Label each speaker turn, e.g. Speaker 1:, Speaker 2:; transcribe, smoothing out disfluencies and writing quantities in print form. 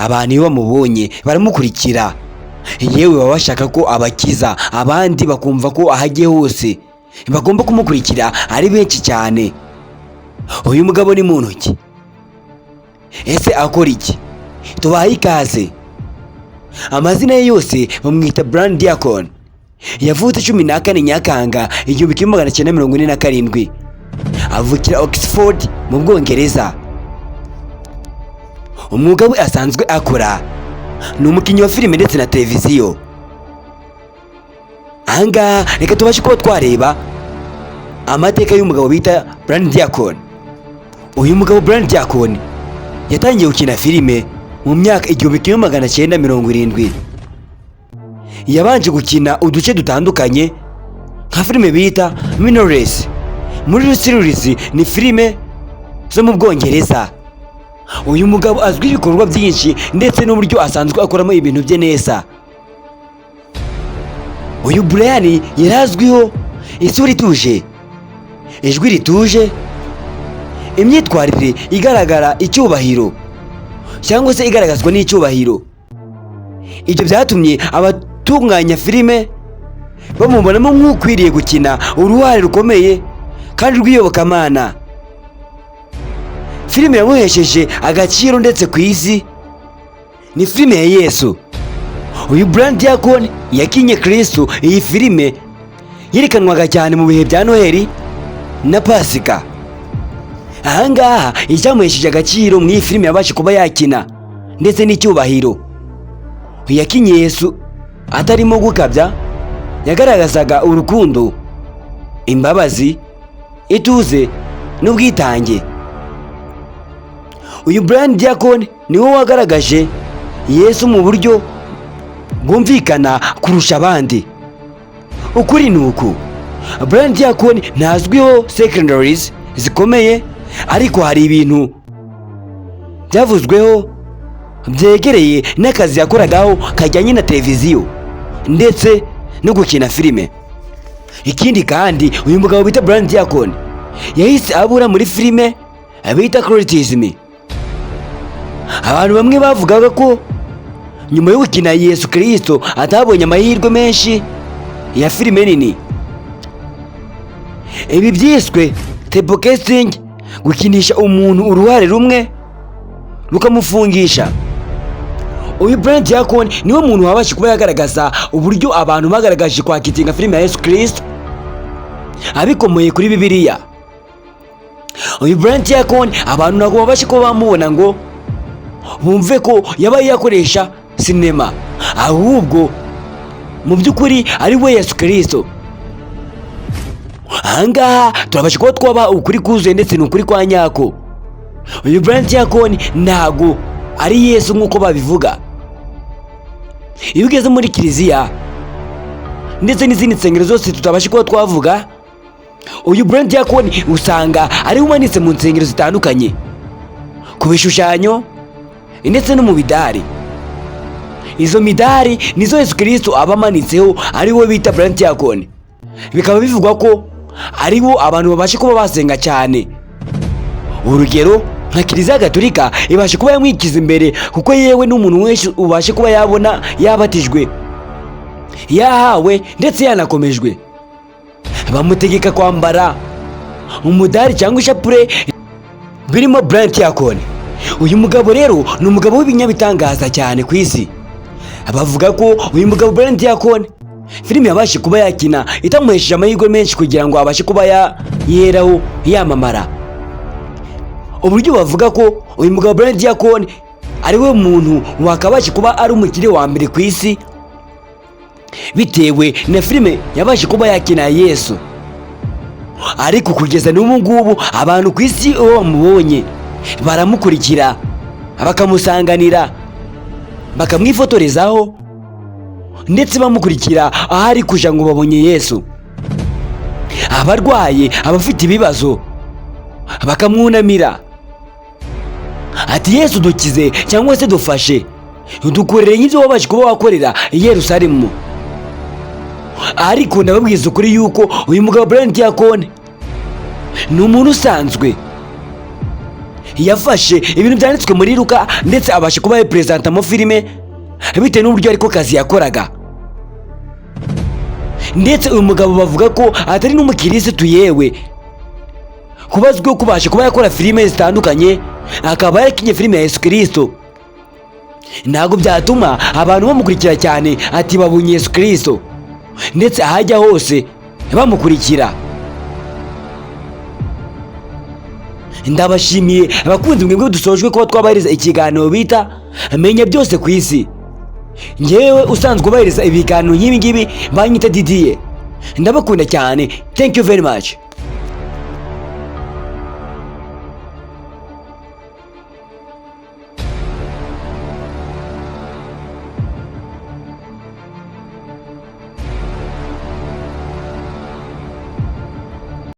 Speaker 1: abantu iyo bamubonye baramukurikira, yewe baba bashaka ko abakiza, abandi bakumva ko ahagiye hose bagomba kumukurikira ari benshi cyane. Uyu mugabo ni muntu ki? Ese akora iki? Tubaye ikaze. Amazina ye yose bamwita Brian Deacon. Yavutse 14 Nyakanga 1947. Avukira Oxford mu Bwongereza. Umwuga we asanzwe akora ni umukinnyi wa filime ndetse na televiziyo. Anga reka tubashe kuba twareba amateka y'umugabo bita Brian Deacon. Uyu mugabo Brian Deacon yatangiye gukina filime mu myaka 1970. Yabanje gukina uduce dutandukanye nka filime bita Minores. Muri series ni filime zo mu Bwongereza. Uyu mugabo azwi ibikorwa byinshi ndetse n'uburyo asanzwe akoramo ibintu bye neza. Uyu Brian yarazwiho isura ituje, ijwi rituje, imyitwarire igaragara icyubahiro cyangwa se igaragazwa n'icyubahiro. Ibyo byatumye abatunganya filime bamubonamo nk'ukwiriye gukina uruhare rukomeye kandi rw'iyobokamana. Filime yamuhesheje agaciro ndetse ku isi ni filime ya Yesu. Uyu Brian Deacon yakinye Kristo. Iyi filime yerekanwaga cyane mu bihe bya Noheli na Pasika. Ahangaha icyamuhesheje agaciro mu iyi filime yabashe kuba yakina ndetse n'icyubahiro. Yakinye Yesu atarimo gukabya, yagaragazaga urukundo, imbabazi, ituze n'ubwitange. Uyu Brian Deacon niwe wagaragaje Yesu mu buryo bwumvikana kurusha abandi. Ukuri ni uku, Brian Deacon ntazwiho secondaries zikomeye, ariko hari ibintu byavuzweho byegereye n'akazi yakoragaho kajyanye na televiziyo ndetse no gukina filime. Ikindi kandi uyu mugabo bita Brian Deacon yahise abura muri filime bita Criticism. Abantu bamwe bavugaga ko nyuma yo gukina Yesu Kristo atabonye amahirwe menshi ya filime nini. Ibi byiswe typecasting, gukinisha umuntu uruhare rumwe rukamufungisha. Uyu Brian Deacon niwe muntu wabashe kuba yagaragaza uburyo abantu bagaragaje kwakitinga filime ya Yesu Kristo abikomoye kuri Bibiliya. Uyu Brian Deacon abantu ntabwo babashe kuba bamubona ngo bumve ko yabaye yakoresha sinema, ahubwo mu by'ukuri ari we Yesu Kristo. Ahangaha turabasha kuba twaba ukuri kuzuye ndetse n'ukuri kwa nyako. Uyu Brian Deacon ntago ari Yesu nk'uko babivuga. Iyo ugeze muri kiliziya ndetse n'izindi nsengero zose tutabasha kuba twavuga, uyu Brian Deacon usanga ari umanitse mu nsengero zitandukanye, ku bishushanyo ndetse no mu bidari. Izo midari nizo Yesu Kristo abamanitseho, ari we bita Brian Deacon. Bikaba bivugwa ko ari bo abantu babasha kuba basenga cyane. Urugero nka Kiliziya Gatolika ibasha kuba yamwikiza imbere, kuko yewe n'umuntu wese ubasha kuba yabona yabatijwe, yahawe ndetse yanakomejwe, bamutegeka kwambara umudari cyangwa ishapure birimo Brian Deacon. Uyu mugabo rero ni umugabo w'ibinyabitangaza cyane ku isi. Bavuga ko uyu mugabo Brian Deacon filime yabashe kuba yakina itamuhesheje amahirwe menshi kugira ngo abashe kuba yeraho yamamara. Uburyo bavuga ko uyu mugabo Brian Deacon ari we muntu wakabashe kuba ari umukire wa mbere ku isi bitewe na filime yabashe kuba yakina Yesu. Ariko kugeza n'ubu ngubu abantu ku isi uwo bamubonye baramukurikira, bakamusanganira, bakamwifotorezaho ndetse bamukurikira ahari kuja ngo babonye Yesu. Abarwaye, abafite ibibazo bakamwunamira ati Yesu dukize cyangwa se dufashe, dukorere nk'ibyo wabashe kuba wakorera i Yerusalemu. Ariko ndababwiza ukuri yuko uyu mugabo Brian Deacon ni umuntu usanzwe. yafashe ibintu byanditswe muri Luka ndetse abasha kuba yapresenta mu filime bitewe n'uburyo ariko kazi yakoraga. Ndetse uyu mugabo bavuga ko atari n'umukirisitu yewe, kubazwiho kubasha kuba yakora filime zitandukanye, akaba yarakinye filime ya Yesu Kristo. Ntabwo byatuma abantu bamukurikira cyane ati babunye Yesu Kristo, ndetse ahajya hose bamukurikira. Ndabashimiye abakunzi mwebwe dusojwe kuba twabahiriza ikiganiro bita Menya Byose ku isi. Ngewe usanzwe ubahiriza ibiganiro nk'ibi ngibi banyita Didier. Ndabakunda cyane. Thank you very much.